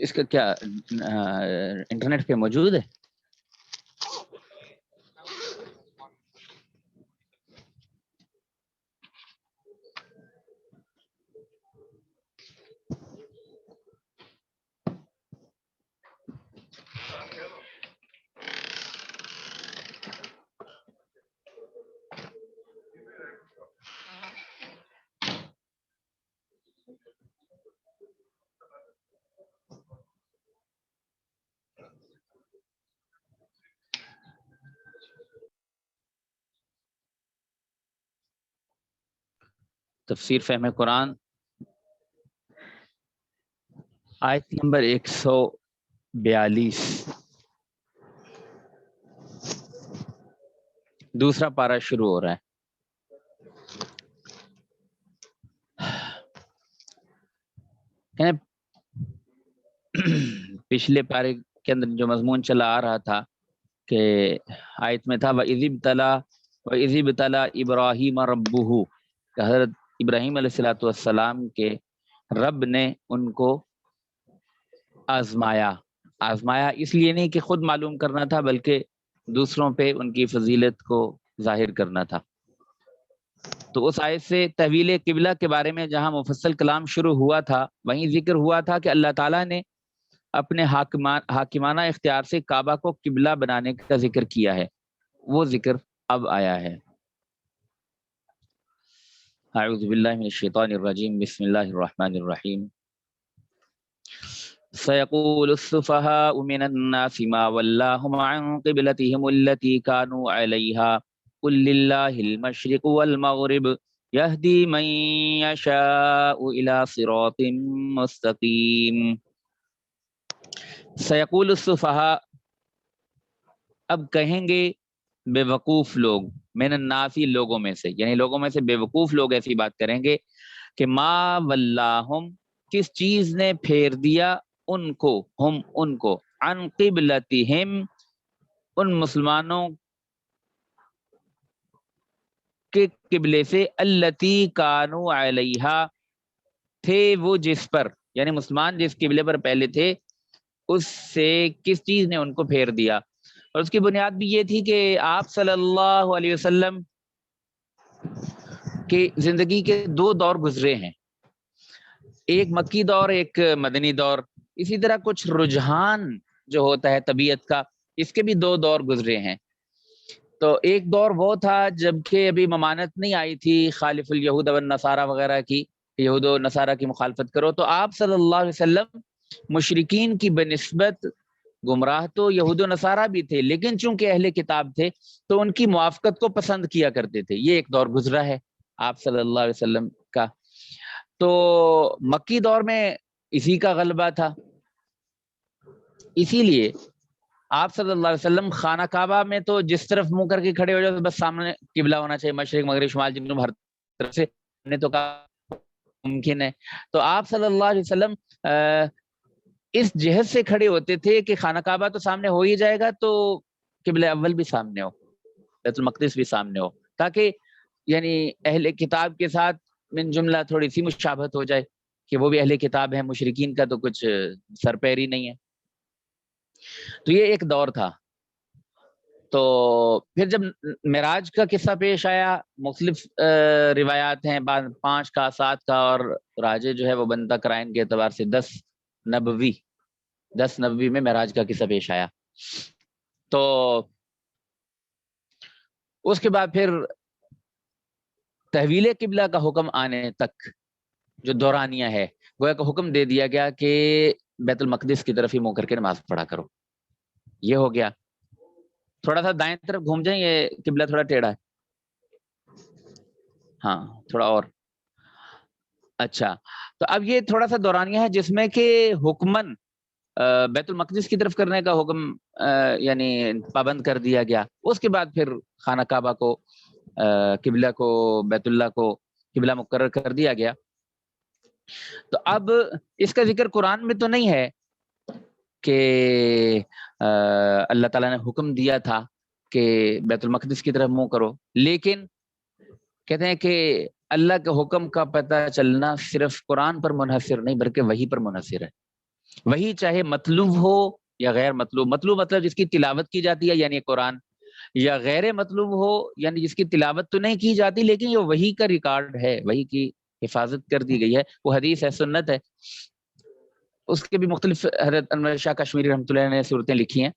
اس کا کیا انٹرنیٹ پہ موجود ہے؟ تفسیر فہم قرآن آیت نمبر 142، دوسرا پارہ شروع ہو رہا ہے۔ پچھلے پارے کے اندر جو مضمون چلا آ رہا تھا کہ آیت میں تھا وَإِذِ ابْتَلَىٰ إِبْرَاهِيمَ رَبُّهُ، کہ حضرت ابراہیم علیہ السلام کے رب نے ان کو آزمایا اس لیے نہیں کہ خود معلوم کرنا تھا، بلکہ دوسروں پہ ان کی فضیلت کو ظاہر کرنا تھا۔ تو اس آیت سے تحویل قبلہ کے بارے میں جہاں مفصل کلام شروع ہوا تھا، وہیں ذکر ہوا تھا کہ اللہ تعالیٰ نے اپنے حاکمانہ اختیار سے کعبہ کو قبلہ بنانے کا ذکر کیا ہے، وہ ذکر اب آیا ہے۔ اعوذ باللہ من الشیطان الرجیم، بسم اللہ الرحمن الرحیم۔ سيقول السفهاء من الناس ما ولاهم عن قبلتهم التي كانوا عليها قل لله المشرق والمغرب يهدي من يشاء إلى صراط مستقيم۔ سيقول السفهاء، اب کہیں گے بے وقوف لوگ، من الناس لوگوں میں سے، یعنی لوگوں میں سے بے وقوف لوگ ایسی بات کریں گے کہ ما ولاہم، کس چیز نے پھیر دیا ان کو، ان کو، عن قبلتہم، ان مسلمانوں کے قبلے سے، التی کانوا علیہا، تھے وہ جس پر، یعنی مسلمان جس قبلے پر پہلے تھے اس سے کس چیز نے ان کو پھیر دیا۔ اور اس کی بنیاد بھی یہ تھی کہ آپ صلی اللہ علیہ وسلم کی زندگی کے دو دور گزرے ہیں، ایک مکی دور، ایک مدنی دور۔ اسی طرح کچھ رجحان جو ہوتا ہے طبیعت کا، اس کے بھی دو دور گزرے ہیں۔ تو ایک دور وہ تھا جب کہ ابھی ممانت نہیں آئی تھی خالف الیہود والنصارہ وغیرہ کی، یہود و نصارہ کی مخالفت کرو، تو آپ صلی اللہ علیہ وسلم مشرکین کی بنسبت گمراہ تو یہود و نصارہ بھی تھے، لیکن چونکہ اہل کتاب تھے تو ان کی موافقت کو پسند کیا کرتے تھے۔ یہ ایک دور گزرا ہے آپ صلی اللہ علیہ وسلم کا۔ تو مکی دور میں اسی کا غلبہ تھا، اسی لیے آپ صلی اللہ علیہ وسلم خانہ کعبہ میں تو جس طرف منہ کر کے کھڑے ہو جاتے، بس سامنے قبلہ ہونا چاہیے، مشرق مغرب شمال جنوب ہر طرف سے، نے تو کہا ممکن ہے۔ تو آپ صلی اللہ علیہ وسلم اس جہت سے کھڑے ہوتے تھے کہ خانہ کعبہ تو سامنے ہو ہی جائے گا، تو قبلہ اول بھی سامنے ہو، بیت المقدس بھی سامنے ہو، تاکہ یعنی اہل کتاب کے ساتھ من جملہ تھوڑی سی مشابہت ہو جائے کہ وہ بھی اہل کتاب ہیں، مشرکین کا تو کچھ سر پیر ہی نہیں ہے۔ تو یہ ایک دور تھا۔ تو پھر جب معراج کا قصہ پیش آیا، مختلف روایات ہیں، 5 کا، 7 کا، اور راجے جو ہے وہ بنتا کرائن کے اعتبار سے 10 نبوی میں معراج کا قصہ پیش آیا۔ تو اس کے بعد پھر تحویل قبلہ کا حکم آنے تک جو دورانیہ ہے، گویا کہ حکم دے دیا گیا کہ بیت المقدس کی طرف ہی منہ کر کے نماز پڑھا کرو۔ یہ ہو گیا۔ تھوڑا سا دائیں طرف گھوم جائیں، یہ قبلہ تھوڑا ٹیڑھا ہے، ہاں تھوڑا اور اچھا۔ تو اب یہ تھوڑا سا دورانیہ ہے جس میں کہ حکمن بیت المقدس کی طرف کرنے کا حکم یعنی پابند کر دیا گیا۔ اس کے بعد پھر خانہ کعبہ کو، قبلہ کو، بیت اللہ کو قبلہ مقرر کر دیا گیا۔ تو اب اس کا ذکر قرآن میں تو نہیں ہے کہ اللہ تعالیٰ نے حکم دیا تھا کہ بیت المقدس کی طرف منہ کرو، لیکن کہتے ہیں کہ اللہ کے حکم کا پتہ چلنا صرف قرآن پر منحصر نہیں بلکہ وحی پر منحصر ہے۔ وہی چاہے مطلوب ہو یا غیر مطلوب. مطلوب مطلب جس کی تلاوت کی جاتی ہے یعنی قرآن، یا غیر مطلوب ہو یعنی جس کی تلاوت تو نہیں کی جاتی لیکن یہ وہی کا ریکارڈ ہے، وہی کی حفاظت کر دی گئی ہے، وہ حدیث ہے، سنت ہے. اس کے بھی مختلف حضرت انور شاہ کشمیری رحمۃ اللہ نے صورتیں لکھی ہیں.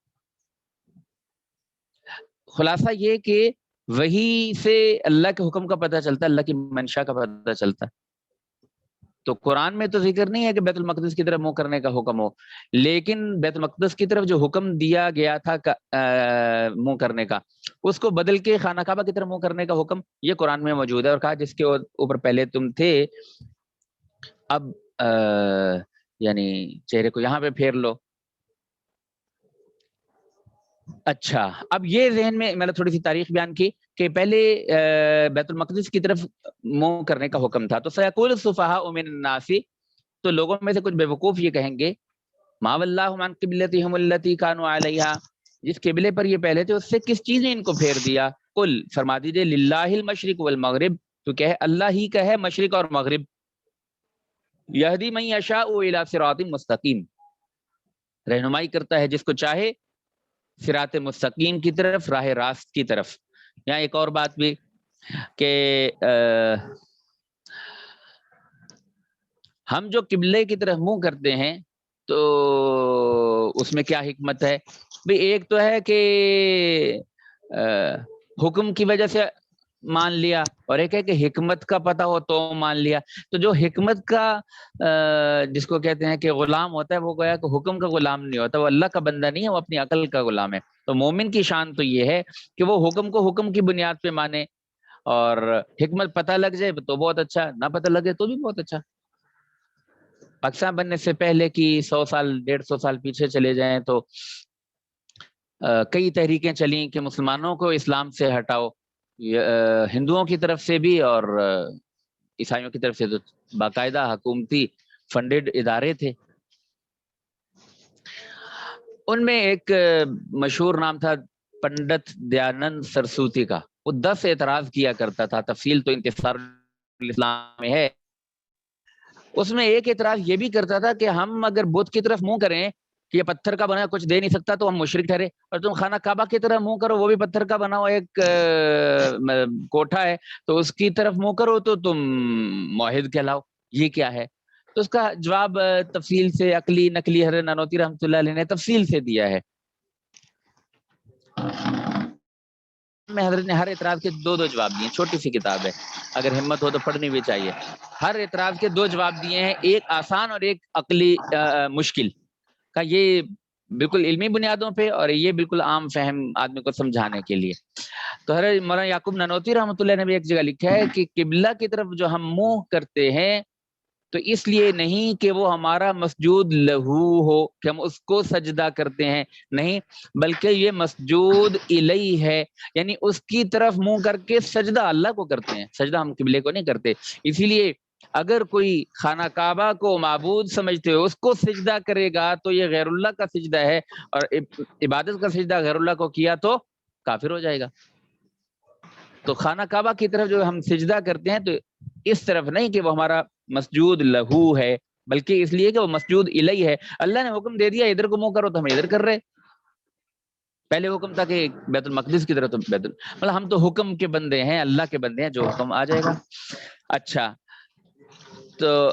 خلاصہ یہ کہ وہی سے اللہ کے حکم کا پتہ چلتا ہے، اللہ کی منشا کا پتہ چلتا ہے. تو قرآن میں تو ذکر نہیں ہے کہ بیت المقدس کی طرف منہ کرنے کا حکم ہو، لیکن بیت المقدس کی طرف جو حکم دیا گیا تھا منہ کرنے کا، اس کو بدل کے خانہ کعبہ کی طرف منہ کرنے کا حکم یہ قرآن میں موجود ہے. اور کہا جس کے اوپر پہلے تم تھے اب یعنی چہرے کو یہاں پہ پھیر لو. اچھا، اب یہ ذہن میں نے تھوڑی سی تاریخ بیان کی کہ پہلے بیت المقدس کی طرف منہ کرنے کا حکم تھا. تو سیقول السفہاء من الناس، تو لوگوں میں سے کچھ بے وقوف یہ کہیں گے ما واللہم عن قبلتہم التی کانوا علیہا، جس قبلے پر یہ پہلے تھے اس سے کس چیز نے ان کو پھیر دیا. قل، فرما دیجئے للہ المشرق والمغرب، تو کہ اللہ ہی کا ہے مشرق اور مغرب. یہدی من یشاء الی صراط مستقیم، رہنمائی کرتا ہے جس کو چاہے صراط مستقیم کی طرف، راہ راست کی طرف. یہاں ایک اور بات بھی کہ ہم جو قبلے کی طرف منہ کرتے ہیں تو اس میں کیا حکمت ہے. بھی ایک تو ہے کہ حکم کی وجہ سے مان لیا، اور ایک ہے کہ حکمت کا پتہ ہو تو مان لیا. تو جو حکمت کا جس کو کہتے ہیں کہ غلام ہوتا ہے، وہ گویا کہ حکم کا غلام نہیں ہوتا، وہ اللہ کا بندہ نہیں ہے، وہ اپنی عقل کا غلام ہے. تو مومن کی شان تو یہ ہے کہ وہ حکم کو حکم کی بنیاد پہ مانے، اور حکمت پتہ لگ جائے تو بہت اچھا، نہ پتہ لگے تو بھی بہت اچھا. پاکستان بننے سے پہلے کی 100 سال 150 سال پیچھے چلے جائیں تو کئی تحریکیں چلیں کہ مسلمانوں کو اسلام سے ہٹاؤ، ہندوؤں کی طرف سے بھی اور عیسائیوں کی طرف سے. تو باقاعدہ حکومتی فنڈڈ ادارے تھے. ان میں ایک مشہور نام تھا پنڈت دیانند سرسوتی کا. وہ 10 اعتراض کیا کرتا تھا، تفصیل تو انتصار الاسلام میں ہے. اس میں ایک اعتراض یہ بھی کرتا تھا کہ ہم اگر بت کی طرف منہ کریں کہ یہ پتھر کا بنا کچھ دے نہیں سکتا تو ہم مشرک ٹھہرے، اور تم خانہ کعبہ کی طرف منہ کرو وہ بھی پتھر کا بنا ہوا ایک کوٹھا ہے تو اس کی طرف منہ کرو تو تم موحد کہلاؤ. یہ کیا ہے؟ تو اس کا جواب تفصیل سے عقلی نقلی حضرت نانوتوی رحمۃ اللہ علیہ نے تفصیل سے دیا ہے. میں حضرت نے ہر اعتراض کے 2 جواب دیے. چھوٹی سی کتاب ہے، اگر ہمت ہو تو پڑھنی بھی چاہیے. ہر اعتراض کے 2 جواب دیے ہیں، ایک آسان اور ایک عقلی مشکل کا. یہ بالکل علمی بنیادوں پہ، اور یہ بالکل عام فہم آدمی کو سمجھانے کے لیے. تو حضرت مولانا یعقوب نانوتوی رحمۃ اللہ نے بھی ایک جگہ لکھا ہے کہ قبلہ کی طرف جو ہم منہ کرتے ہیں تو اس لیے نہیں کہ وہ ہمارا مسجود لہو ہو کہ ہم اس کو سجدہ کرتے ہیں، نہیں، بلکہ یہ مسجود الیہ ہے، یعنی اس کی طرف منہ کر کے سجدہ اللہ کو کرتے ہیں، سجدہ ہم قبلے کو نہیں کرتے. اسی لیے اگر کوئی خانہ کعبہ کو معبود سمجھتے ہو اس کو سجدہ کرے گا تو یہ غیر اللہ کا سجدہ ہے، اور عبادت کا سجدہ غیر اللہ کو کیا تو کافر ہو جائے گا. تو خانہ کعبہ کی طرف جو ہم سجدہ کرتے ہیں تو اس طرف نہیں کہ وہ ہمارا مسجود لہو ہے، بلکہ اس لیے کہ وہ مسجود الیہ ہے. اللہ نے حکم دے دیا ادھر کو منہ کرو تو ہم ادھر کر رہے. پہلے حکم تھا کہ بیت المقدس کی طرف، تو مطلب ہم تو حکم کے بندے ہیں، اللہ کے بندے ہیں، جو حکم آ جائے گا. اچھا، تو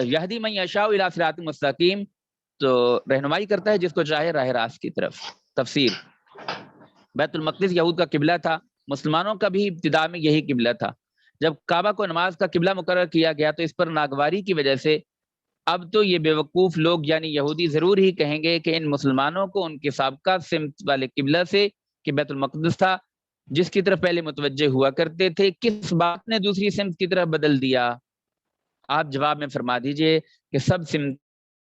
یہدی من یشاء الی صراط مستقیم، تو رہنمائی کرتا ہے جس کو چاہے راہ راست کی طرف. تفسیر: بیت المقدس یہود کا قبلہ تھا، مسلمانوں کا بھی ابتداء میں یہی قبلہ تھا. جب کعبہ کو نماز کا قبلہ مقرر کیا گیا تو اس پر ناگواری کی وجہ سے اب تو یہ بیوقوف لوگ یعنی یہودی ضرور ہی کہیں گے کہ ان مسلمانوں کو ان کے سابقہ سمت والے قبلہ سے کہ بیت المقدس تھا جس کی طرف پہلے متوجہ ہوا کرتے تھے، کس بات نے دوسری سمت کی طرف بدل دیا؟ آپ جواب میں فرما دیجئے کہ سب سمت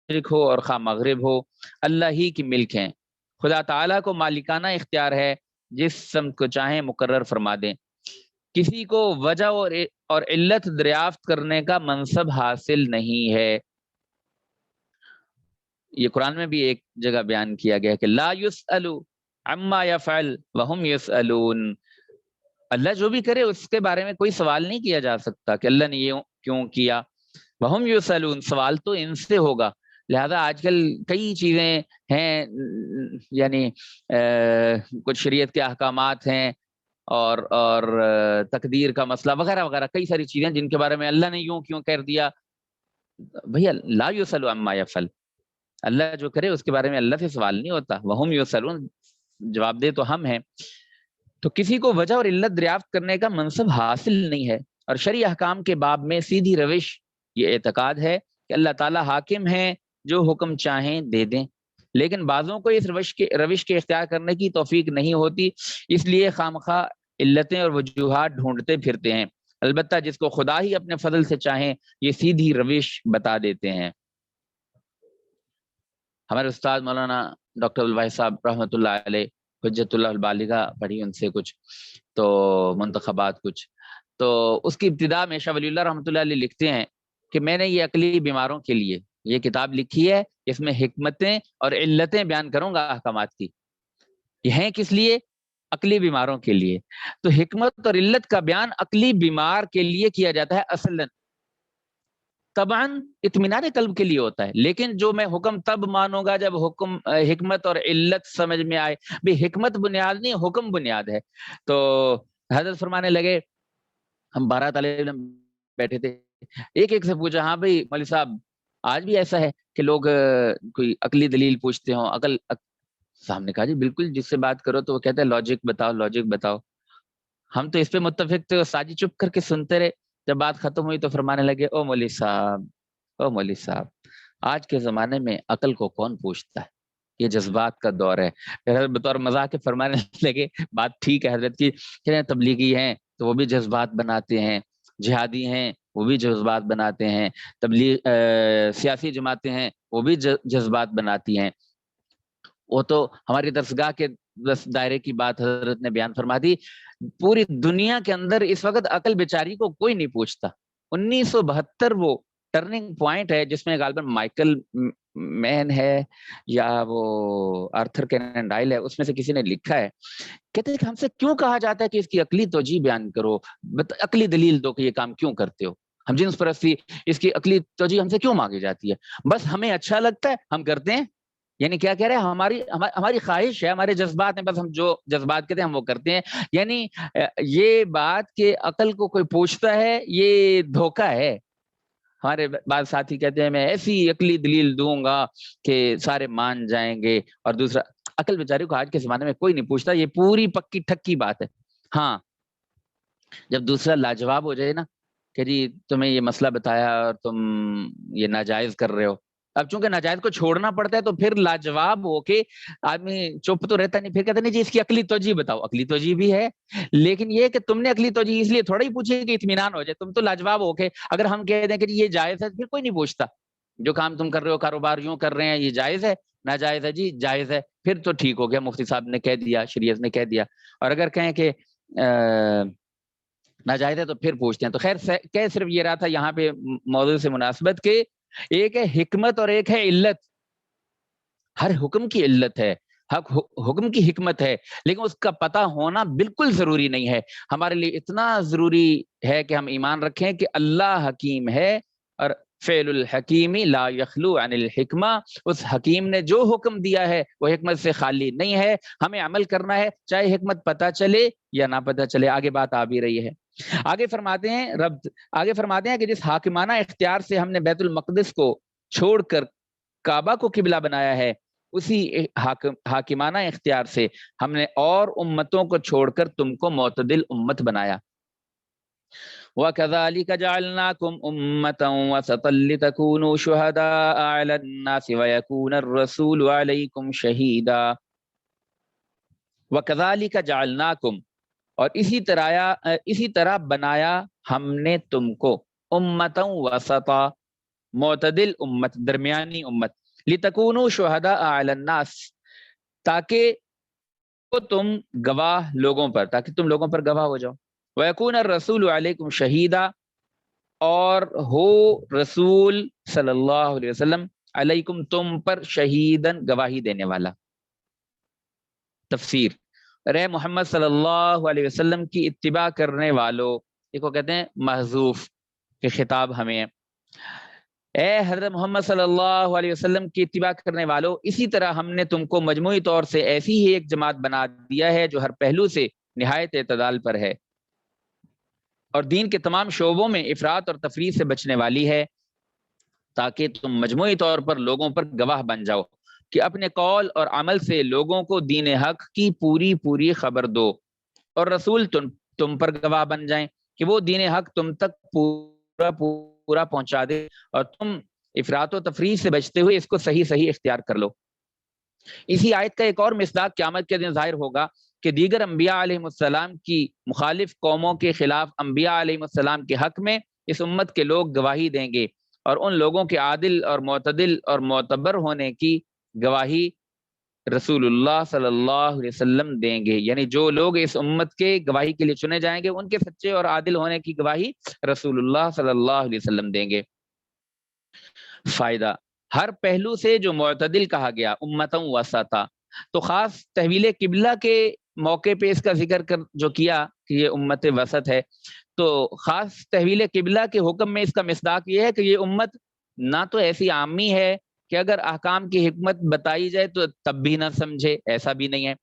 مشرق ہو اور خواہ مغرب ہو اللہ ہی کی ملک ہیں. خدا تعالیٰ کو مالکانہ اختیار ہے، جس سمت کو چاہیں مقرر فرما دیں. کسی کو وجہ اور علت دریافت کرنے کا منصب حاصل نہیں ہے. یہ قرآن میں بھی ایک جگہ بیان کیا گیا کہ لا یسأل عما یفعل وہم یسألون. اللہ جو بھی کرے اس کے بارے میں کوئی سوال نہیں کیا جا سکتا کہ اللہ نے یہ کیوں کیا. وہم یسألون، سوال تو ان سے ہوگا لہذا آج کل کئی چیزیں ہیں، یعنی کچھ شریعت کے احکامات ہیں اور تقدیر کا مسئلہ وغیرہ وغیرہ، کئی ساری چیزیں جن کے بارے میں اللہ نے یوں کیوں کہہ دیا. بھیا لا یسأل عما یفعل، اللہ جو کرے اس کے بارے میں اللہ سے سوال نہیں ہوتا. وہم یسألون، جواب دے تو ہم ہیں. تو کسی کو وجہ اور علت دریافت کرنے کا منصب حاصل نہیں ہے. اور شرعی احکام کے باب میں سیدھی روش یہ اعتقاد ہے کہ اللہ تعالیٰ حاکم ہیں، جو حکم چاہیں دے دیں، لیکن بعضوں کو اس روش کے اختیار کرنے کی توفیق نہیں ہوتی، اس لیے خامخواہ علتیں اور وجوہات ڈھونڈتے پھرتے ہیں. البتہ جس کو خدا ہی اپنے فضل سے چاہیں یہ سیدھی روش بتا دیتے ہیں. ہمارے استاد مولانا ڈاکٹر الواحد صاحب رحمۃ اللہ علیہ، حجت اللہ البالغہ پڑھی ان سے کچھ تو منتخبات کچھ، تو اس کی ابتدا میں شاہ ولی اللہ رحمۃ اللہ علیہ لکھتے ہیں کہ میں نے یہ عقلی بیماروں کے لیے یہ کتاب لکھی ہے، اس میں حکمتیں اور علتیں بیان کروں گا احکامات کی. یہ ہیں کس لیے؟ عقلی بیماروں کے لیے. تو حکمت اور علت کا بیان عقلی بیمار کے لیے کیا جاتا ہے اصلاً، طبعاً اطمینان قلب کے لیے ہوتا ہے، لیکن جو میں حکم تب مانوں گا جب حکمت اور علت سمجھ میں آئے. بھی حکمت بنیاد نہیں، حکم بنیاد ہے. تو حضرت فرمانے لگے، ہم 12 طالب علم بیٹھے تھے، ایک ایک سے پوچھا، ہاں بھائی مولوی صاحب آج بھی ایسا ہے کہ لوگ کوئی عقلی دلیل پوچھتے ہوں؟ صاحب نے کہا جی بالکل، جس سے بات کرو تو وہ کہتا ہے لاجک بتاؤ لاجک بتاؤ. ہم تو اس پہ متفق تھے، ساجی چپ کر کے سنتے رہے. جب بات ختم ہوئی تو فرمانے لگے، او مولوی صاحب آج کے زمانے میں عقل کو کون پوچھتا ہے، یہ جذبات کا دور ہے. پھر بطور مذاق کے فرمانے لگے، بات ٹھیک ہے حضرت کی، کہ تبلیغی ہیں تو وہ بھی جذبات بناتے ہیں، جہادی ہیں وہ بھی جذبات بناتے ہیں، سیاسی جماعتیں ہیں وہ بھی جذبات بناتی ہیں. وہ تو ہماری درسگاہ کے دائرے کی بات حضرت نے بیان فرما دی. پوری دنیا کے اندر اس وقت عقل بیچاری کو کوئی نہیں پوچھتا. 1972 وہ ٹرننگ پوائنٹ ہے جس میں غالباً مائیکل مین ہے یا وہ آرتھر کینن ڈائل ہے، اس میں سے کسی نے لکھا ہے، کہتے ہیں کہ ہم سے کیوں کہا جاتا ہے کہ اس کی عقلی توجیہ بیان کرو، عقلی دلیل دو کہ یہ کام کیوں کرتے ہو. ہم جنس پرستی، اس کی عقلی توجیہ ہم سے کیوں مانگی جاتی ہے؟ بس ہمیں اچھا لگتا ہے ہم کرتے ہیں. یعنی کیا کہہ رہے ہیں، ہماری خواہش ہے، ہمارے جذبات ہیں، بس ہم جو جذبات کہتے ہیں ہم وہ کرتے ہیں. یعنی یہ بات کہ عقل کو کوئی پوچھتا ہے یہ دھوکہ ہے. ہمارے بعض ساتھی کہتے ہیں میں ایسی عقلی دلیل دوں گا کہ سارے مان جائیں گے، اور دوسرا عقل بیچاری کو آج کے زمانے میں کوئی نہیں پوچھتا. یہ پوری پکی ٹھکی بات ہے. ہاں جب دوسرا لاجواب ہو جائے نا کہ جی تمہیں یہ مسئلہ بتایا اور تم یہ ناجائز کر رہے ہو، اب چونکہ ناجائز کو چھوڑنا پڑتا ہے تو پھر لاجواب ہو کے آدمی چپ تو رہتا نہیں، پھر کہتے نہیں جی اس کی عقلی توجیہ بتاؤ. عقلی توجیہ بھی ہے، لیکن یہ کہ تم نے عقلی توجیہ اس لیے تھوڑا ہی پوچھے کہ اطمینان ہو جائے. تم تو لاجواب ہو کے اگر ہم کہہ دیں کہ جی یہ جائز ہے، پھر کوئی نہیں پوچھتا. جو کام تم کر رہے ہو، کاروبار یوں کر رہے ہیں، یہ جائز ہے ناجائز ہے؟ جی جائز ہے. پھر تو ٹھیک ہو گیا، مفتی صاحب نے کہہ دیا، شریعت نے کہہ دیا. اور اگر کہیں کہ ناجائز ہے تو پھر پوچھتے ہیں. تو خیر کہہ صرف یہ رہا تھا یہاں پہ موضوع سے مناسبت کے، ایک ہے حکمت اور ایک ہے علت. ہر حکم کی علت ہے، حکم کی حکمت ہے، لیکن اس کا پتہ ہونا بالکل ضروری نہیں ہے. ہمارے لیے اتنا ضروری ہے کہ ہم ایمان رکھیں کہ اللہ حکیم ہے، اور فعل الحکیم لا یخلو عن الحکمہ. اس حکیم نے جو حکم دیا ہے وہ حکمت سے خالی نہیں ہے. ہمیں عمل کرنا ہے چاہے حکمت پتہ چلے یا نہ پتہ چلے. آگے بات آ بھی رہی ہے. آگے فرماتے ہیں کہ جس حاکمانہ اختیار سے ہم نے بیت المقدس کو چھوڑ کر کعبہ کو قبلہ بنایا ہے، اسی حاکمانہ اختیار سے ہم نے اور امتوں کو چھوڑ کر تم کو معتدل امت بنایا. وَكَذَلِكَ جَعَلْنَاكُمْ أُمَّةً وَسَطًا لِتَكُونُوا شُهَدَاءَ عَلَى النَّاسِ وَيَكُونَ الرَّسُولُ عَلَيْكُمْ شَهِيدًا. وَكَذَلِكَ جَعَلْنَاكُمْ، اور اسی طرح بنایا ہم نے تم کو، امتاً وسطا، معتدل امت، درمیانی امت، لتکونوا شہداء علی الناس، تاکہ تم گواہ لوگوں پر، تاکہ تم لوگوں پر گواہ ہو جاؤ. ویکون الرسول علیکم شہیدا، اور ہو رسول صلی اللہ علیہ وسلم علیکم تم پر شہیدن گواہی دینے والا. تفسیر، رے محمد صلی اللہ علیہ وسلم کی اتباع کرنے والوں، اس کو کہتے ہیں محذوف کہ خطاب ہمیں. اے حضرت محمد صلی اللہ علیہ وسلم کی اتباع کرنے والوں، اسی طرح ہم نے تم کو مجموعی طور سے ایسی ہی ایک جماعت بنا دیا ہے جو ہر پہلو سے نہایت اعتدال پر ہے اور دین کے تمام شعبوں میں افراط اور تفریط سے بچنے والی ہے، تاکہ تم مجموعی طور پر لوگوں پر گواہ بن جاؤ کہ اپنے قول اور عمل سے لوگوں کو دین حق کی پوری پوری خبر دو، اور رسول تم پر گواہ بن جائیں کہ وہ دین حق تم تک پورا پورا پہنچا دے، اور تم افراط و تفریط سے بچتے ہوئے اس کو صحیح صحیح اختیار کر لو۔ اسی آیت کا ایک اور مصداق قیامت کے دن ظاہر ہوگا کہ دیگر انبیاء علیہ السلام کی مخالف قوموں کے خلاف انبیاء علیہ السلام کے حق میں اس امت کے لوگ گواہی دیں گے، اور ان لوگوں کے عادل اور معتدل اور معتبر ہونے کی گواہی رسول اللہ صلی اللہ علیہ وسلم دیں گے، یعنی جو لوگ اس امت کے گواہی کے لیے چنے جائیں گے ان کے سچے اور عادل ہونے کی گواہی رسول اللہ صلی اللہ علیہ وسلم دیں گے۔ فائدہ، ہر پہلو سے جو معتدل کہا گیا امتوں وسطا، تو خاص تحویل قبلہ کے موقع پہ اس کا ذکر جو کیا کہ یہ امت وسط ہے، تو خاص تحویل قبلہ کے حکم میں اس کا مصداق یہ ہے کہ یہ امت نہ تو ایسی عامی ہے کہ اگر احکام کی حکمت بتائی جائے تو تب بھی نہ سمجھے، ایسا بھی نہیں ہے،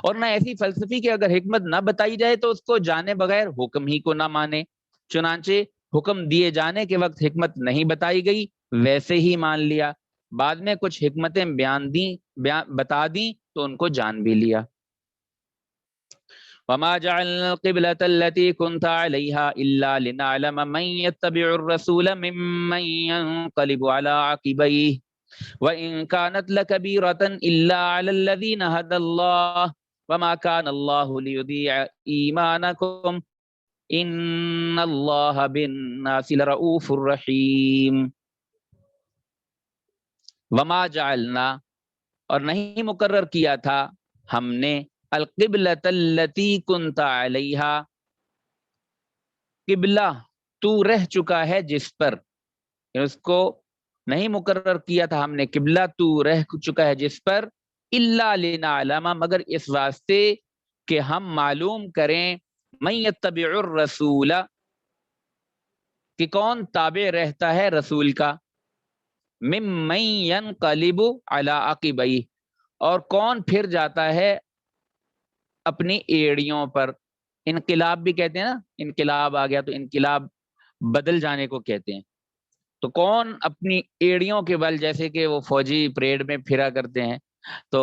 اور نہ ایسی فلسفی کہ اگر حکمت نہ بتائی جائے تو اس کو جانے بغیر حکم ہی کو نہ مانے، چنانچہ حکم دیے جانے کے وقت حکمت نہیں بتائی گئی ویسے ہی مان لیا، بعد میں کچھ حکمتیں بتا دیں تو ان کو جان بھی لیا۔ وما جعلنا القبلة التي كنت عليها إلا لنعلم من يتبع الرسول ممن ينقلب على عقبيه وإن كانت لكبيرة إلا على الذين هدى الله وما كان الله ليضيع إيمانكم إن الله بالناس لرؤوف رحيم۔ وما جعلنا، اور نہیں مقرر کیا تھا ہم نے، القبلۃ التی کنت علیہا، قبلہ تو رہ چکا ہے جس پر، اس کو نہیں مقرر کیا تھا ہم نے قبلہ تو رہ چکا ہے جس پر، الا لنعلم، مگر اس واسطے کہ ہم معلوم کریں، من یتبع الرسول، کہ کون تابع رہتا ہے رسول کا، ممن ینقلب علی عقبیہ، اور کون پھر جاتا ہے اپنی ایڑیوں پر۔ انقلاب بھی کہتے ہیں نا، انقلاب آ گیا تو انقلاب بدل جانے کو کہتے ہیں، تو کون اپنی ایڑیوں کے بل، جیسے کہ وہ فوجی پریڈ میں پھرا کرتے ہیں، تو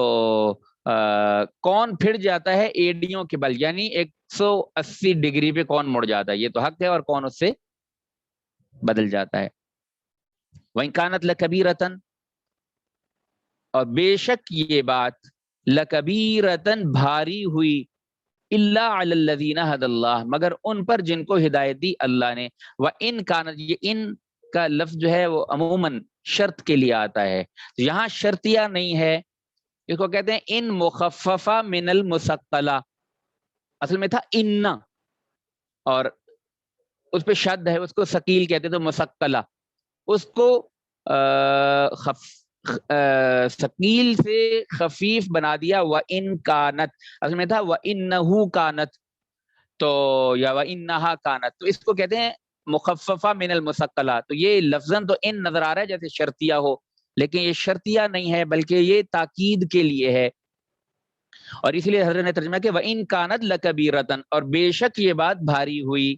کون پھر جاتا ہے ایڑیوں کے بل، یعنی 180 ڈگری پہ کون مڑ جاتا ہے، یہ تو حق ہے، اور کون اس سے بدل جاتا ہے۔ وَإِن كَانَتْ لَكَبِيرَةً، اور بے شک یہ بات، لَكَبِيرَةً بھاری ہوئی، إِلَّا عَلَى الَّذِينَ هَدَى اللَّهُ، مگر ان پر جن کو ہدایت دی اللہ نے۔ وَإِن كَانَتْ، یہ ان کا لفظ جو ہے وہ عموماً شرط کے لیے آتا ہے، یہاں شرطیہ نہیں ہے، اس کو کہتے ہیں ان مخففہ من المثقلہ، اصل میں تھا ان، اور اس پہ شد ہے، اس کو ثقیل کہتے تو مثقلہ، اس کو ثقیل سے خفیف بنا دیا، وَإِن كَانَتْ، اصل میں تھا وَإِنَّهُ كَانَتْ، تو یا وَإِنَّهَا كَانَتْ، تو اس کو کہتے ہیں مخففہ من المثقلہ، تو یہ لفظاً تو ان نظر آ رہا ہے جیسے شرطیہ ہو، لیکن یہ شرطیہ نہیں ہے بلکہ یہ تاکید کے لیے ہے، اور اسی لیے حضرت نے ترجمہ کیا وَإِن كَانَتْ لَكَبِيرَةً، اور بے شک یہ بات بھاری ہوئی،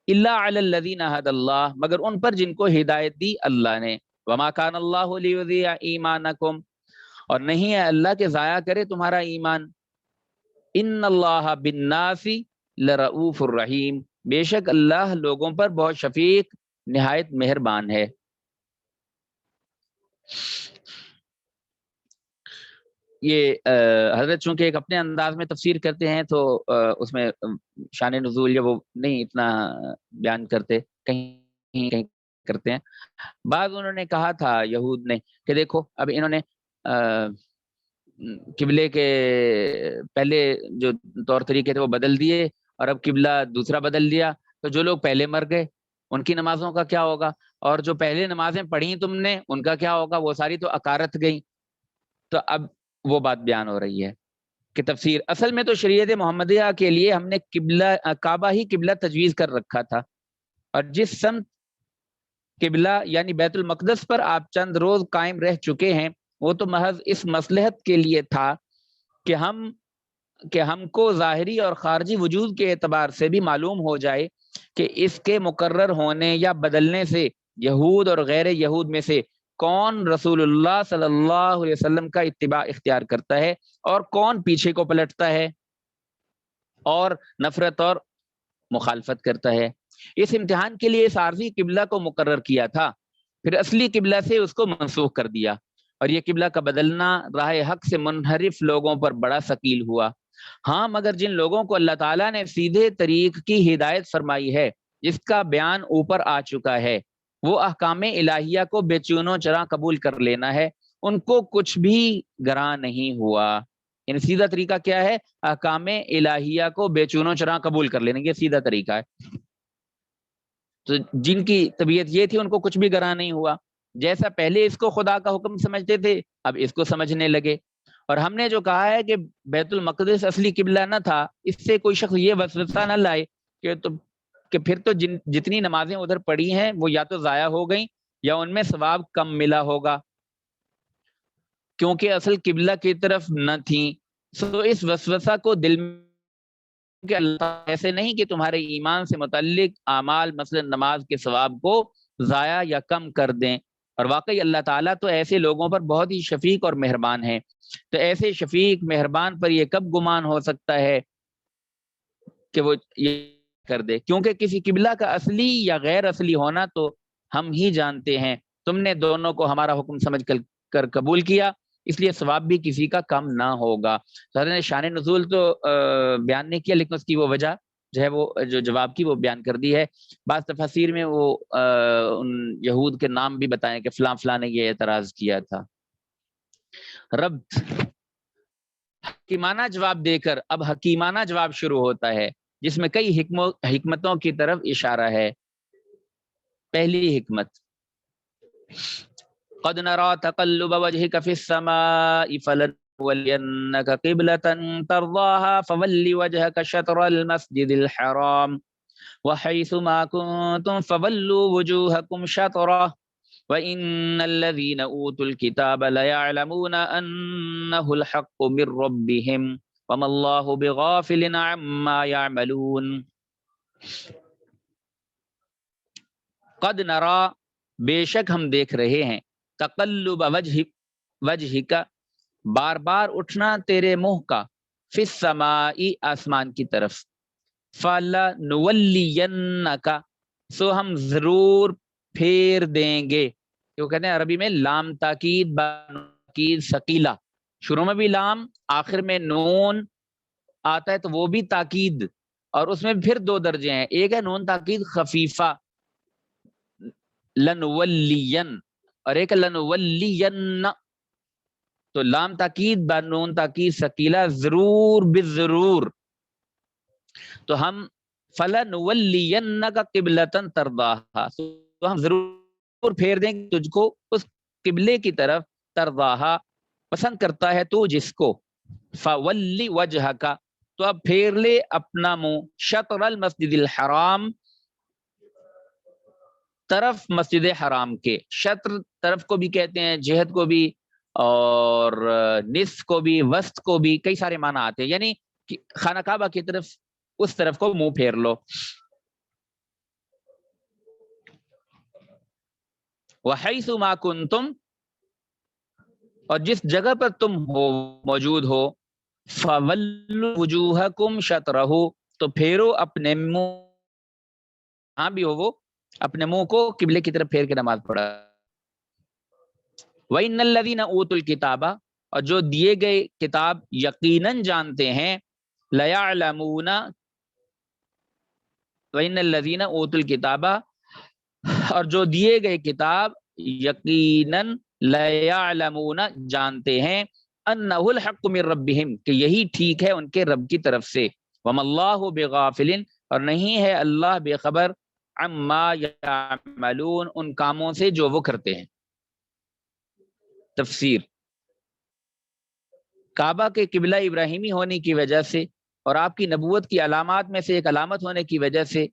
إِلَّا عَلَى الَّذِينَ هَدَى اللَّهُ، مگر ان پر جن کو ہدایت دی اللہ نے، وَمَا كَانَ اللَّهُ لِيُضِيعَ إِيمَانَكُمْ، اور نہیں ہے اللہ کے ضائع کرے تمہارا ایمان، إِنَّ اللَّهَ بِالنَّاسِ لَرَؤُوفٌ الرَّحِيمٌ، بے شک اللہ لوگوں پر بہت شفیق نہایت مہربان ہے۔ یہ حضرت چونکہ ایک اپنے انداز میں تفسیر کرتے ہیں تو اس میں شان نزول یا وہ نہیں اتنا بیان کرتے، کہیں کہیں کرتے ہیں۔ بعض انہوں نے کہا تھا یہود نے کہ دیکھو اب انہوں نے قبلے کے پہلے جو طور طریقے تھے وہ بدل دیے، اور اب قبلہ دوسرا بدل دیا، تو جو لوگ پہلے مر گئے ان کی نمازوں کا کیا ہوگا، اور جو پہلے نمازیں پڑھی تم نے ان کا کیا ہوگا، وہ ساری تو اکارت گئی۔ تو اب وہ بات بیان ہو رہی ہے کہ تفسیر اصل میں تو شریعت محمدیہ کے لیے ہم نے قبلہ کعبہ ہی قبلہ تجویز کر رکھا تھا، اور جس سمت قبلہ یعنی بیت المقدس پر آپ چند روز قائم رہ چکے ہیں، وہ تو محض اس مصلحت کے لیے تھا کہ ہم کو ظاہری اور خارجی وجود کے اعتبار سے بھی معلوم ہو جائے کہ اس کے مقرر ہونے یا بدلنے سے یہود اور غیر یہود میں سے کون رسول اللہ صلی اللہ علیہ وسلم کا اتباع اختیار کرتا ہے اور کون پیچھے کو پلٹتا ہے اور نفرت اور مخالفت کرتا ہے۔ اس امتحان کے لیے اس عارضی قبلہ کو مقرر کیا تھا، پھر اصلی قبلہ سے اس کو منسوخ کر دیا، اور یہ قبلہ کا بدلنا راہ حق سے منحرف لوگوں پر بڑا ثقیل ہوا۔ ہاں، مگر جن لوگوں کو اللہ تعالیٰ نے سیدھے طریق کی ہدایت فرمائی ہے، جس کا بیان اوپر آ چکا ہے، وہ احکام الہیہ کو بے چون و چراغ قبول کر لینا ہے، ان کو کچھ بھی گراں نہیں ہوا۔ یعنی سیدھا طریقہ کیا ہے؟ احکام الہیہ کو بے چون و چراغ قبول کر لینے، یہ سیدھا طریقہ ہے۔ تو جن کی طبیعت یہ تھی ان کو کچھ بھی گراں نہیں ہوا، جیسا پہلے اس کو خدا کا حکم سمجھتے تھے اب اس کو سمجھنے لگے۔ اور ہم نے جو کہا ہے کہ بیت المقدس اصلی قبلہ نہ تھا، اس سے کوئی شخص یہ وسوسہ نہ لائے کہ پھر تو جتنی نمازیں ادھر پڑھی ہیں وہ یا تو ضائع ہو گئیں یا ان میں ثواب کم ملا ہوگا، کیونکہ اصل قبلہ کی طرف نہ تھیں۔ سو اس وسوسہ کو دل میں کہ اللہ ایسے نہیں کہ تمہارے ایمان سے متعلق اعمال مثلا نماز کے ثواب کو ضائع یا کم کر دیں، اور واقعی اللہ تعالیٰ تو ایسے لوگوں پر بہت ہی شفیق اور مہربان ہے۔ تو ایسے شفیق مہربان پر یہ کب گمان ہو سکتا ہے کہ وہ یہ کر دے؟ کیونکہ کسی قبلہ کا اصلی یا غیر اصلی ہونا تو ہم ہی جانتے ہیں، تم نے دونوں کو ہمارا حکم سمجھ کر قبول کیا، اس لیے ثواب بھی کسی کا کم نہ ہوگا۔ حضرت نے شان نزول تو بیان نہیں کیا، لیکن اس کی وہ وجہ جو ہے وہ جو جواب کی وہ بیان کر دی ہے۔ بعض تفاسیر میں وہ ان یہود کے نام بھی بتائیں کہ فلاں فلاں نے یہ اعتراض کیا تھا۔ رب حکیمانہ جواب دے کر اب حکیمانہ جواب شروع ہوتا ہے، جس میں کئی حکمتوں کی طرف اشارہ ہے۔ پہلی حکمت، قد نرى تقلب وجهك في السماء فلنولينك قبلة ترضاها فول وجهك شطر المسجد الحرام وحيث ما كنتم فولوا وجوهكم شطره وإن الذين أوتوا الكتاب ليعلمون أنه الحق من ربهم وما الله بغافل عما يعملون۔ قد نرى، بے شک ہم دیکھ رہے ہیں، تقلب وجہ کا، بار بار اٹھنا تیرے منہ کا، فی السماء، آسمان کی طرف، فلنولینک، سو ہم ضرور پھیر دیں گے۔ وہ کہتے ہیں عربی میں لام تاکید تاکید ثقیلہ، شروع میں بھی لام آخر میں نون آتا ہے تو وہ بھی تاکید، اور اس میں پھر دو درجے ہیں، ایک ہے نون تاکید خفیفہ لنولین، اور ایک لنولین، تو لام تاکید با نون تاکید ثقیلہ، ضرور بالضرور، تو ہم فلنولینک قبلۃ ترضاھا، تو ہم ضرور پھیر دیں گے تجھ کو اس قبلے کی طرف، ترضاھا، پسند کرتا ہے تو جس کو، فولی وجہک، تو اب پھیر لے اپنا منہ، شطر المسجد الحرام، طرف مسجد حرام کے، شطر طرف کو بھی کہتے ہیں، جہت کو بھی، اور نصف کو بھی، وسط کو بھی، کئی سارے معنی آتے ہیں، یعنی خانہ کعبہ کی طرف، اس طرف کو منہ پھیر لو۔ وحیث ما کنتم، اور جس جگہ پر تم ہو موجود ہو، فولوا وجوہکم شطرہ، تو پھیرو اپنے منہ، ہاں بھی ہو وہ اپنے منہ کو قبلے کی طرف پھیر کے نماز پڑھا۔ وَإِنَّ الَّذِينَ أُوتُوا الْكِتَابَ، اور جو دیے گئے کتاب یقیناً جانتے ہیں، لَيَعْلَمُونَ، وَإِنَّ الَّذِينَ أُوتُوا الْكِتَابَ، اور جو دیے گئے کتاب یقیناً لَيَعْلَمُونَ، جانتے ہیں، أَنَّهُ الْحَقُّ مِن رَبِّهِمْ، کہ یہی ٹھیک ہے ان کے رب کی طرف سے، وَمَا اللَّهُ بِغَافِلٍ، اور نہیں ہے اللہ بے خبر، عما یعملون، ان کاموں سے جو وہ کرتے ہیں۔ تفسیر، کعبہ کے قبلہ ابراہیمی ہونے کی وجہ سے اور آپ کی نبوت کی علامات میں سے ایک علامت ہونے کی وجہ سے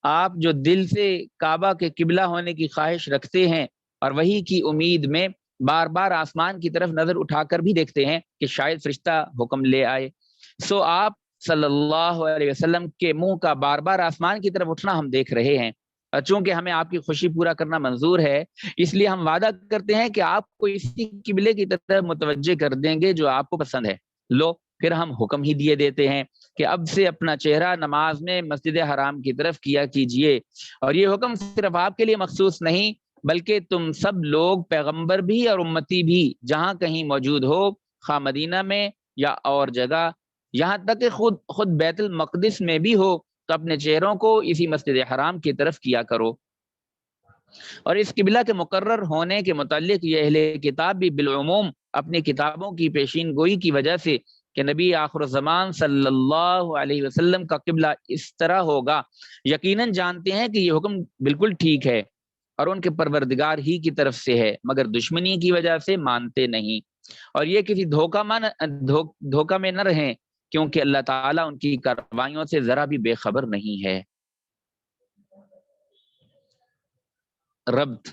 آپ جو دل سے کعبہ کے قبلہ ہونے کی خواہش رکھتے ہیں اور وہی کی امید میں بار بار آسمان کی طرف نظر اٹھا کر بھی دیکھتے ہیں کہ شاید فرشتہ حکم لے آئے، سو آپ صلی اللہ علیہ وسلم کے منہ کا بار بار آسمان کی طرف اٹھنا ہم دیکھ رہے ہیں، اور چونکہ ہمیں آپ کی خوشی پورا کرنا منظور ہے، اس لیے ہم وعدہ کرتے ہیں کہ آپ کو اسی قبلے کی طرف متوجہ کر دیں گے جو آپ کو پسند ہے۔ لو پھر ہم حکم ہی دیے دیتے ہیں کہ اب سے اپنا چہرہ نماز میں مسجد حرام کی طرف کیا کیجئے، اور یہ حکم صرف آپ کے لیے مخصوص نہیں بلکہ تم سب لوگ، پیغمبر بھی اور امتی بھی، جہاں کہیں موجود ہو، خواہ مدینہ میں یا اور جگہ، یہاں تک کہ خود بیت المقدس میں بھی ہو، تو اپنے چہروں کو اسی مسجد حرام کی طرف کیا کرو۔ اور اس قبلہ کے مقرر ہونے کے متعلق یہ اہل کتاب بھی بالعموم اپنی کتابوں کی پیشین گوئی کی وجہ سے کہ نبی آخر الزمان صلی اللہ علیہ وسلم کا قبلہ اس طرح ہوگا، یقیناً جانتے ہیں کہ یہ حکم بالکل ٹھیک ہے اور ان کے پروردگار ہی کی طرف سے ہے، مگر دشمنی کی وجہ سے مانتے نہیں، اور یہ کسی دھوکہ میں نہ رہیں، کیونکہ اللہ تعالیٰ ان کی کاروائیوں سے ذرا بھی بے خبر نہیں ہے۔ ربط،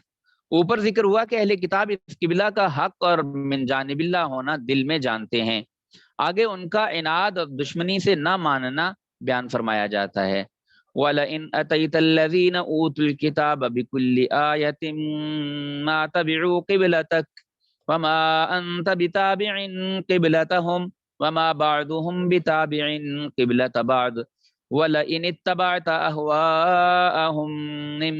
اوپر ذکر ہوا کہ اہل کتاب اس قبلہ کا حق اور من جانب اللہ ہونا دل میں جانتے ہیں، آگے ان کا عناد اور دشمنی سے نہ ماننا بیان فرمایا جاتا ہے۔ وَلَئِنْ أَتَيْتَ الَّذِينَ أُوتُوا الْكِتَابَ بِكُلِّ آيَةٍ مَا تَبِعُوا قِبْلَتَكَ وَمَا أَنْتَ بِتَابِعٍ قِبْلَتَهُمْ وَمَا بَعْضُهُمْ بِتَابِعٍ قِبْلَةَ بَعْضٍ وَلَئِنِ اتَّبَعْتَ أَهْوَاءَهُمْ مِنْ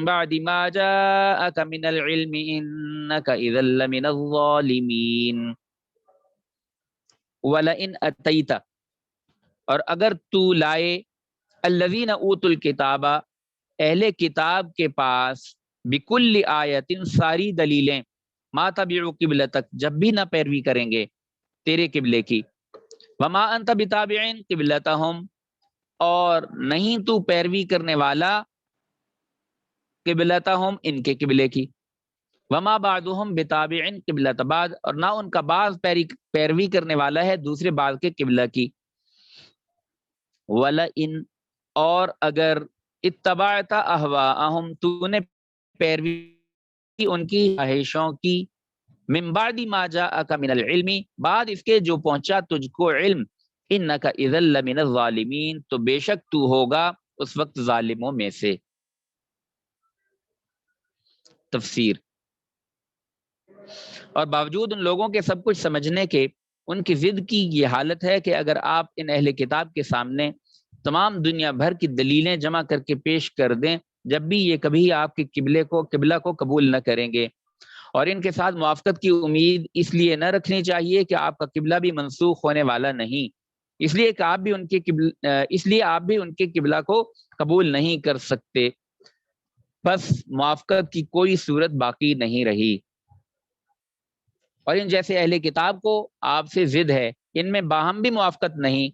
بَعْدِ مَا جَاءَكَ مِنَ الْعِلْمِ إِنَّكَ إِذًا لَمِنَ الظَّالِمِينَ۔ وَلَئِنْ أَتَيْتَ، اور اگر تو لائے، الذین اوتوا الکتاب، اہل کتاب کے پاس، بکل آیت، ساری دلیلیں، ما تبعوا قبلتک، جب بھی نہ پیروی کریں گے تیرے قبلے کی، وما انت بتابع قبلتہم، اور نہیں تو پیروی کرنے والا قبلتہم، ان کے قبلے کی، وما بعضهم بتابع قبلۃ بعض، اور نہ ان کا بعض پیروی کرنے والا ہے دوسرے بعض کے قبلہ کی۔ وَلَئِن، اور اگر، اتبعت اہواءہم، تو نے پیروی کی ان کی خواہشوں کی، من بعد ما جاءک من العلم، بعد اس کے جو پہنچا تجھ کو علم، انک اذا لمن الظالمین، تو بے شک تو ہوگا اس وقت ظالموں میں سے۔ تفسیر، اور باوجود ان لوگوں کے سب کچھ سمجھنے کے، ان کی ضد کی یہ حالت ہے کہ اگر آپ ان اہل کتاب کے سامنے تمام دنیا بھر کی دلیلیں جمع کر کے پیش کر دیں، جب بھی یہ کبھی آپ کے قبلہ کو قبول نہ کریں گے، اور ان کے ساتھ موافقت کی امید اس لیے نہ رکھنی چاہیے کہ آپ کا قبلہ بھی منسوخ ہونے والا نہیں، اس لیے کہ آپ بھی ان کے قبلہ کو قبول نہیں کر سکتے، بس موافقت کی کوئی صورت باقی نہیں رہی۔ اور ان جیسے اہل کتاب کو آپ سے ضد ہے، ان میں باہم بھی موافقت نہیں،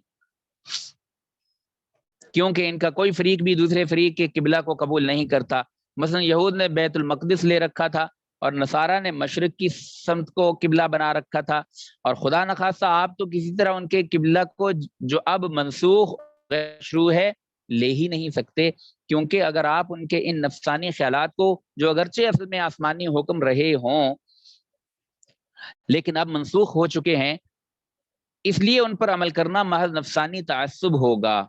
کیونکہ ان کا کوئی فریق بھی دوسرے فریق کے قبلہ کو قبول نہیں کرتا۔ مثلا یہود نے بیت المقدس لے رکھا تھا اور نصارہ نے مشرق کی سمت کو قبلہ بنا رکھا تھا، اور خدا نخواستہ آپ تو کسی طرح ان کے قبلہ کو جو اب منسوخ شروع ہے لے ہی نہیں سکتے، کیونکہ اگر آپ ان کے ان نفسانی خیالات کو، جو اگرچہ اصل میں آسمانی حکم رہے ہوں لیکن اب منسوخ ہو چکے ہیں، اس لیے ان پر عمل کرنا محض نفسانی تعصب ہوگا۔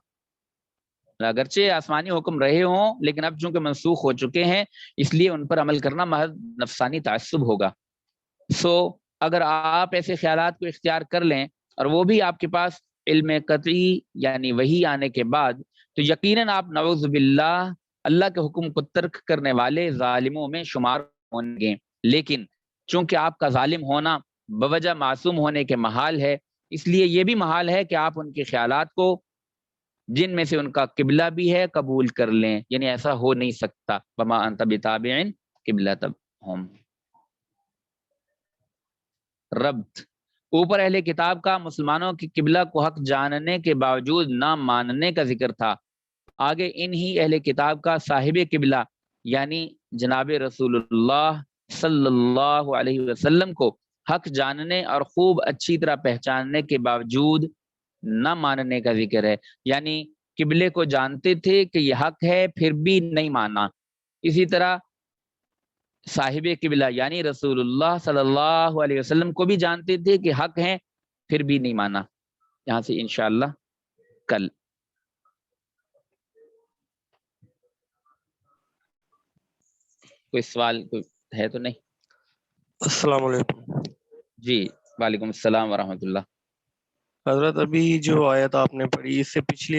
اگرچہ آسمانی حکم رہے ہوں لیکن اب چونکہ منسوخ ہو چکے ہیں، اس لیے ان پر عمل کرنا محض نفسانی تعصب ہوگا۔ اگر آپ ایسے خیالات کو اختیار کر لیں اور وہ بھی آپ کے پاس علم قطعی یعنی وحی آنے کے بعد، تو یقیناً آپ نعوذ باللہ اللہ کے حکم کو ترک کرنے والے ظالموں میں شمار ہوں گے، لیکن چونکہ آپ کا ظالم ہونا بوجہ معصوم ہونے کے محال ہے، اس لیے یہ بھی محال ہے کہ آپ ان کے خیالات کو، جن میں سے ان کا قبلہ بھی ہے، قبول کر لیں، یعنی ایسا ہو نہیں سکتا۔ وما انت بتابع قبلتہم۔ ربط، اوپر اہل کتاب کا مسلمانوں کی قبلہ کو حق جاننے کے باوجود نہ ماننے کا ذکر تھا، آگے انہی اہل کتاب کا صاحب قبلہ یعنی جناب رسول اللہ صلی اللہ علیہ وسلم کو حق جاننے اور خوب اچھی طرح پہچاننے کے باوجود نہ ماننے کا ذکر ہے، یعنی قبلے کو جانتے تھے کہ یہ حق ہے پھر بھی نہیں مانا. اسی طرح صاحب قبلہ یعنی رسول اللہ صلی اللہ علیہ وسلم کو بھی جانتے تھے کہ حق ہیں پھر بھی نہیں مانا. یہاں سے انشاءاللہ کل. کوئی سوال کوئی ہے تو نہیں؟ السلام علیکم. جی وعلیکم السلام ورحمۃ اللہ. حضرت ابھی جو آیت آپ نے پڑھی اس سے پچھلی